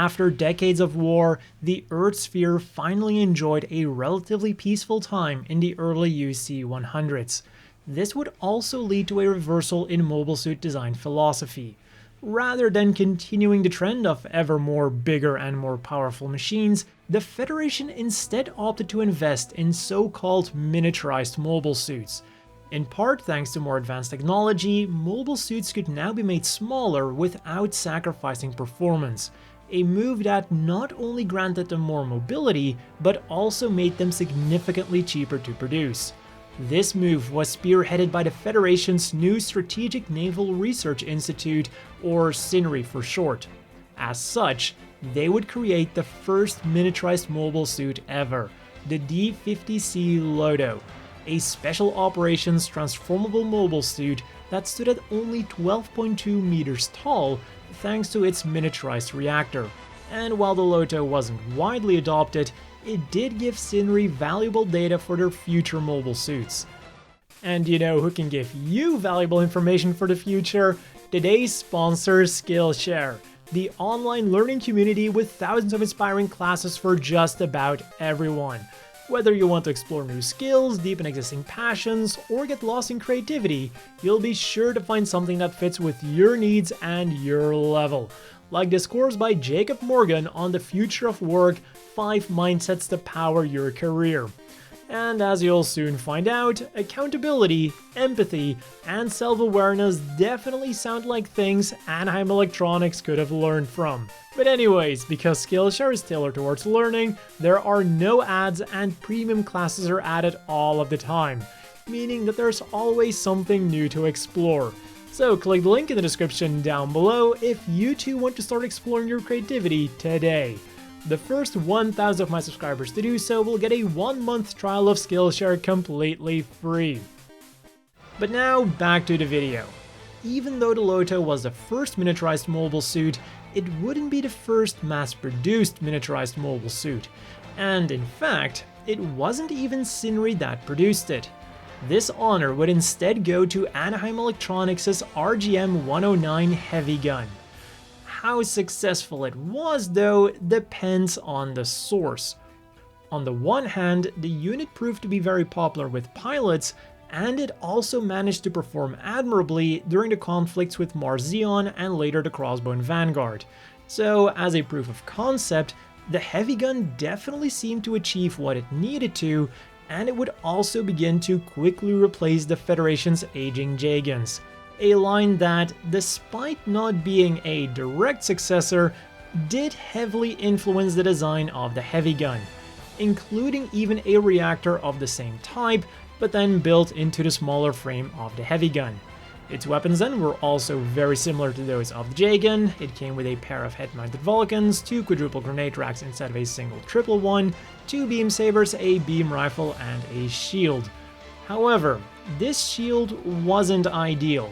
After decades of war, the Earth sphere finally enjoyed a relatively peaceful time in the early UC 100s. This would also lead to a reversal in mobile suit design philosophy. Rather than continuing the trend of ever more bigger and more powerful machines, the Federation instead opted to invest in so-called miniaturized mobile suits. In part thanks to more advanced technology, mobile suits could now be made smaller without sacrificing performance, a move that not only granted them more mobility, but also made them significantly cheaper to produce. This move was spearheaded by the Federation's new Strategic Naval Research Institute, or SINRI for short. As such, they would create the first miniaturized mobile suit ever, the D-50C Loto, a special operations transformable mobile suit that stood at only 12.2 meters tall thanks to its miniaturized reactor. And while the Loto wasn't widely adopted, it did give SINRI valuable data for their future mobile suits. And you know who can give you valuable information for the future? Today's sponsor, Skillshare, the online learning community with thousands of inspiring classes for just about everyone. Whether you want to explore new skills, deepen existing passions, or get lost in creativity, you'll be sure to find something that fits with your needs and your level. Like this course by Jacob Morgan on the future of work, 5 mindsets to power your career. And as you'll soon find out, accountability, empathy, and self-awareness definitely sound like things Anaheim Electronics could have learned from. But anyways, because Skillshare is tailored towards learning, there are no ads and premium classes are added all of the time, meaning that there's always something new to explore. So click the link in the description down below if you too want to start exploring your creativity today. The first 1,000 of my subscribers to do so will get a 1-month trial of Skillshare completely free. But now back to the video. Even though the Loto was the first miniaturized mobile suit, it wouldn't be the first mass-produced miniaturized mobile suit. And in fact, it wasn't even SINRI that produced it. This honor would instead go to Anaheim Electronics' RGM-109 Heavygun. How successful it was, though, depends on the source. On the one hand, the unit proved to be very popular with pilots, and it also managed to perform admirably during the conflicts with Mars Zeon and later the Crossbone Vanguard. So, as a proof of concept, the Heavygun definitely seemed to achieve what it needed to, and it would also begin to quickly replace the Federation's aging J-Guns. A line that, despite not being a direct successor, did heavily influence the design of the Heavygun, including even a reactor of the same type, but then built into the smaller frame of the Heavygun. Its weapons then were also very similar to those of the J-Gun. It came with a pair of head-mounted Vulcans, 2 quadruple grenade racks instead of a single triple one, 2 beam sabers, a beam rifle, and a shield. However, this shield wasn't ideal.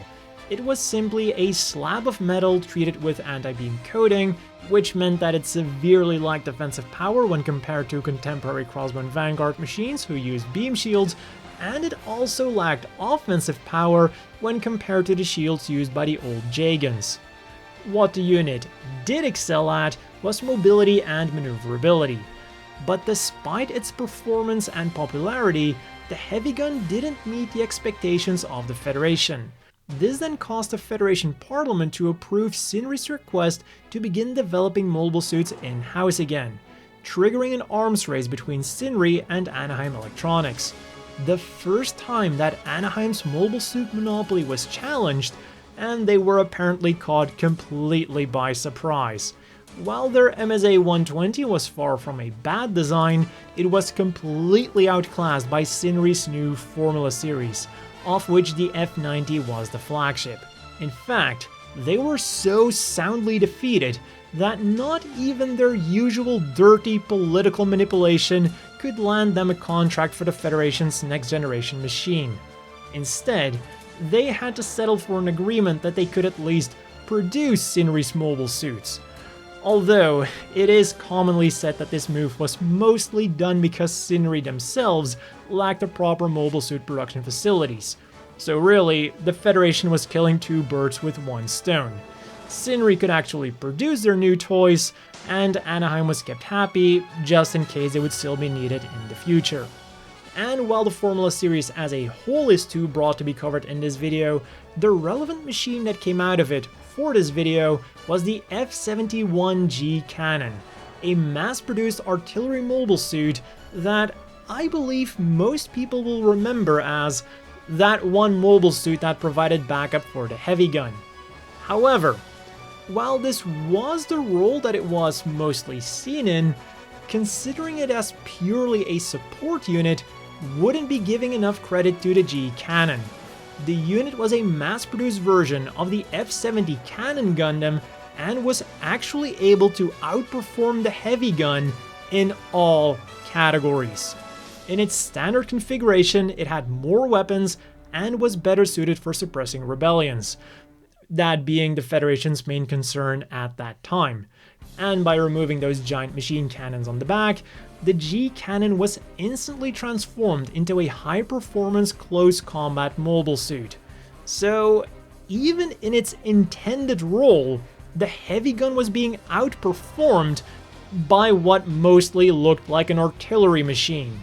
It was simply a slab of metal treated with anti-beam coating, which meant that it severely lacked defensive power when compared to contemporary Crossbone Vanguard machines who used beam shields, and it also lacked offensive power when compared to the shields used by the old J-Guns. What the unit did excel at was mobility and maneuverability. But despite its performance and popularity, the Heavygun didn't meet the expectations of the Federation. This then caused the Federation Parliament to approve SINRI's request to begin developing mobile suits in-house again, triggering an arms race between SINRI and Anaheim Electronics. The first time that Anaheim's mobile suit monopoly was challenged, and they were apparently caught completely by surprise. While their MSA-120 was far from a bad design, it was completely outclassed by SINRI's new Formula series, of which the F90 was the flagship. In fact, they were so soundly defeated that not even their usual dirty political manipulation could land them a contract for the Federation's next-generation machine. Instead, they had to settle for an agreement that they could at least produce SINRI's mobile suits. Although, it is commonly said that this move was mostly done because SINRI themselves lacked the proper mobile suit production facilities. So really, the Federation was killing 2 birds with 1 stone. SINRI could actually produce their new toys, and Anaheim was kept happy just in case they would still be needed in the future. And while the Formula series as a whole is too broad to be covered in this video, the relevant machine that came out of it for this video was the F71 G-Cannon, a mass-produced artillery mobile suit that I believe most people will remember as that one mobile suit that provided backup for the Heavygun. However, while this was the role that it was mostly seen in, considering it as purely a support unit wouldn't be giving enough credit to the G-Cannon. The unit was a mass-produced version of the F70 Cannon Gundam and was actually able to outperform the Heavygun in all categories. In its standard configuration, it had more weapons and was better suited for suppressing rebellions, that being the Federation's main concern at that time. And by removing those giant machine cannons on the back, the G-Cannon was instantly transformed into a high-performance close combat mobile suit. So even in its intended role, the Heavygun was being outperformed by what mostly looked like an artillery machine.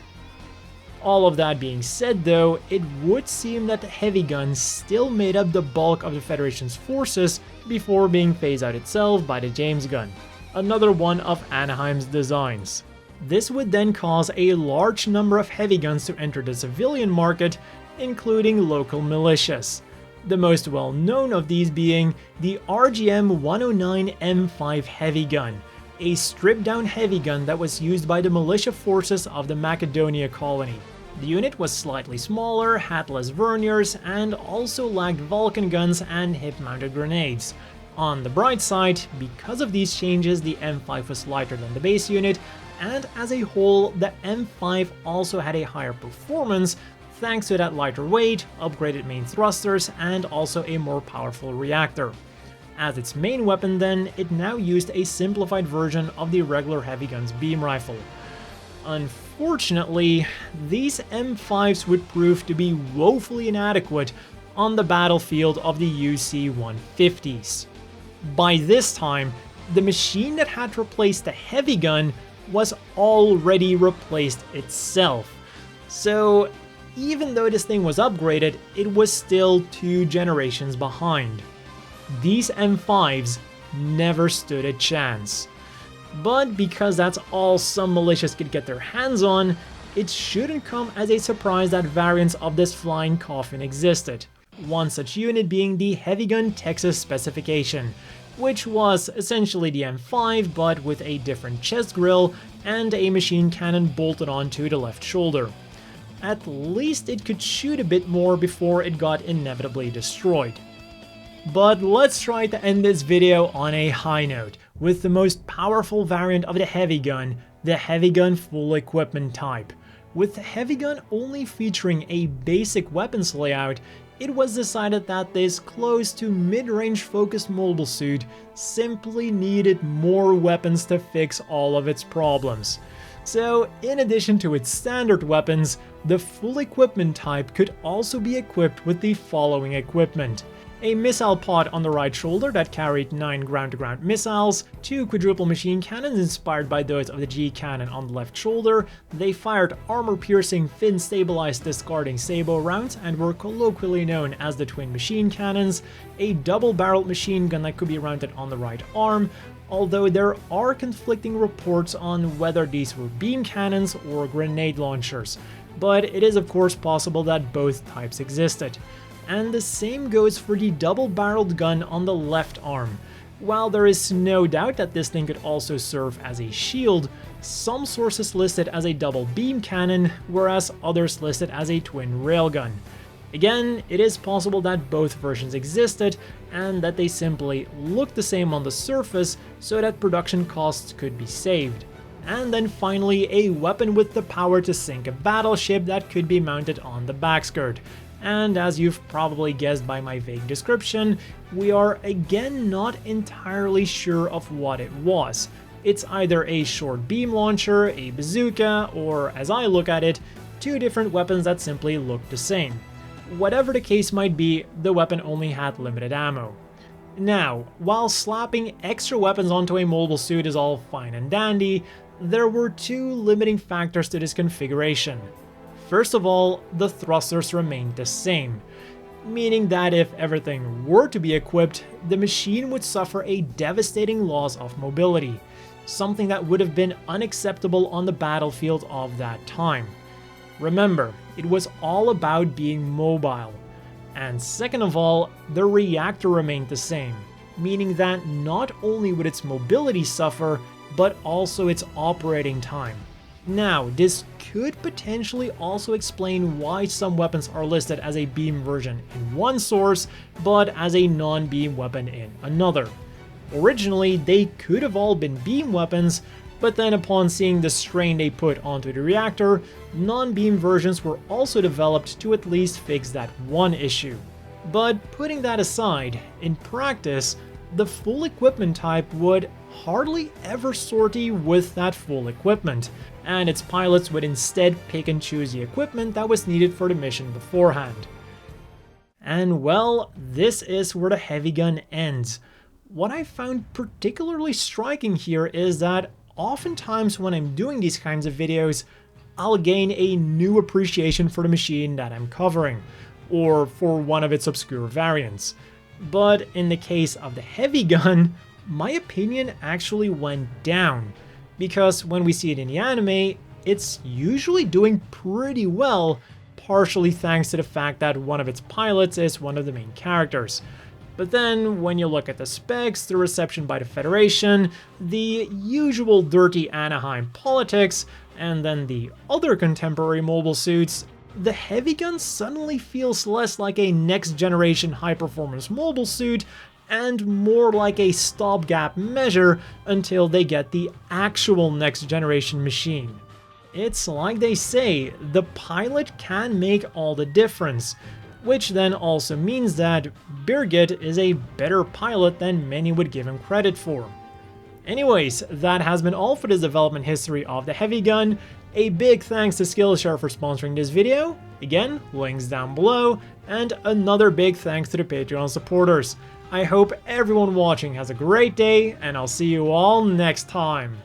All of that being said though, it would seem that the Heavygun still made up the bulk of the Federation's forces before being phased out itself by the James Gun, another one of Anaheim's designs. This would then cause a large number of Heavyguns to enter the civilian market, including local militias. The most well-known of these being the RGM-109 M5 Heavygun, a stripped-down heavy gun that was used by the militia forces of the Macedonia colony. The unit was slightly smaller, had less verniers, and also lacked Vulcan guns and hip-mounted grenades. On the bright side, because of these changes, the M5 was lighter than the base unit, and as a whole, the M5 also had a higher performance thanks to that lighter weight, upgraded main thrusters, and also a more powerful reactor. As its main weapon then, it now used a simplified version of the regular heavy gun's beam rifle. Unfortunately, these M5s would prove to be woefully inadequate on the battlefield of the UC-150s. By this time, the machine that had replaced the heavy gun was already replaced itself. So even though this thing was upgraded, it was still 2 generations behind. These M5s never stood a chance. But because that's all some militias could get their hands on, it shouldn't come as a surprise that variants of this flying coffin existed. One such unit being the Heavygun Texas specification, which was essentially the M5 but with a different chest grille and a machine cannon bolted onto the left shoulder. At least it could shoot a bit more before it got inevitably destroyed. But let's try to end this video on a high note, with the most powerful variant of the Heavygun, the Heavygun Full Equipment type. With the Heavygun only featuring a basic weapons layout, it was decided that this close to mid-range focused mobile suit simply needed more weapons to fix all of its problems. So in addition to its standard weapons, the Full Equipment type could also be equipped with the following equipment: a missile pod on the right shoulder that carried 9 ground-to-ground missiles, 2 quadruple machine cannons inspired by those of the G-Cannon on the left shoulder. They fired armor-piercing, fin-stabilized discarding sabot rounds and were colloquially known as the twin machine cannons, a double-barreled machine gun that could be mounted on the right arm, although there are conflicting reports on whether these were beam cannons or grenade launchers, but it is of course possible that both types existed. And the same goes for the double-barreled gun on the left arm. While there is no doubt that this thing could also serve as a shield, some sources list it as a double beam cannon, whereas others list it as a twin railgun. Again, it is possible that both versions existed, and that they simply looked the same on the surface so that production costs could be saved. And then finally, a weapon with the power to sink a battleship that could be mounted on the backskirt. And as you've probably guessed by my vague description, we are again not entirely sure of what it was. It's either a short beam launcher, a bazooka, or as I look at it, 2 different weapons that simply look the same. Whatever the case might be, the weapon only had limited ammo. Now, while slapping extra weapons onto a mobile suit is all fine and dandy, there were two limiting factors to this configuration. First of all, the thrusters remained the same, meaning that if everything were to be equipped, the machine would suffer a devastating loss of mobility, something that would have been unacceptable on the battlefield of that time. Remember, it was all about being mobile. And second of all, the reactor remained the same, meaning that not only would its mobility suffer, but also its operating time. Now, this could potentially also explain why some weapons are listed as a beam version in one source, but as a non-beam weapon in another. Originally, they could have all been beam weapons, but then upon seeing the strain they put onto the reactor, non-beam versions were also developed to at least fix that one issue. But putting that aside, in practice, the full equipment type would hardly ever sortie with that full equipment, and its pilots would instead pick and choose the equipment that was needed for the mission beforehand. And well, this is where the Heavygun ends. What I found particularly striking here is that oftentimes when I'm doing these kinds of videos, I'll gain a new appreciation for the machine that I'm covering, or for one of its obscure variants. But in the case of the Heavygun, my opinion actually went down, because when we see it in the anime, it's usually doing pretty well, partially thanks to the fact that one of its pilots is one of the main characters. But then, when you look at the specs, the reception by the Federation, the usual dirty Anaheim politics, and then the other contemporary mobile suits, the Heavygun suddenly feels less like a next-generation high-performance mobile suit, and more like a stopgap measure until they get the actual next-generation machine. It's like they say, the pilot can make all the difference, which then also means that Birgit is a better pilot than many would give him credit for. Anyways, that has been all for this development history of the Heavygun. A big thanks to Skillshare for sponsoring this video. Again, links down below, and another big thanks to the Patreon supporters. I hope everyone watching has a great day, and I'll see you all next time.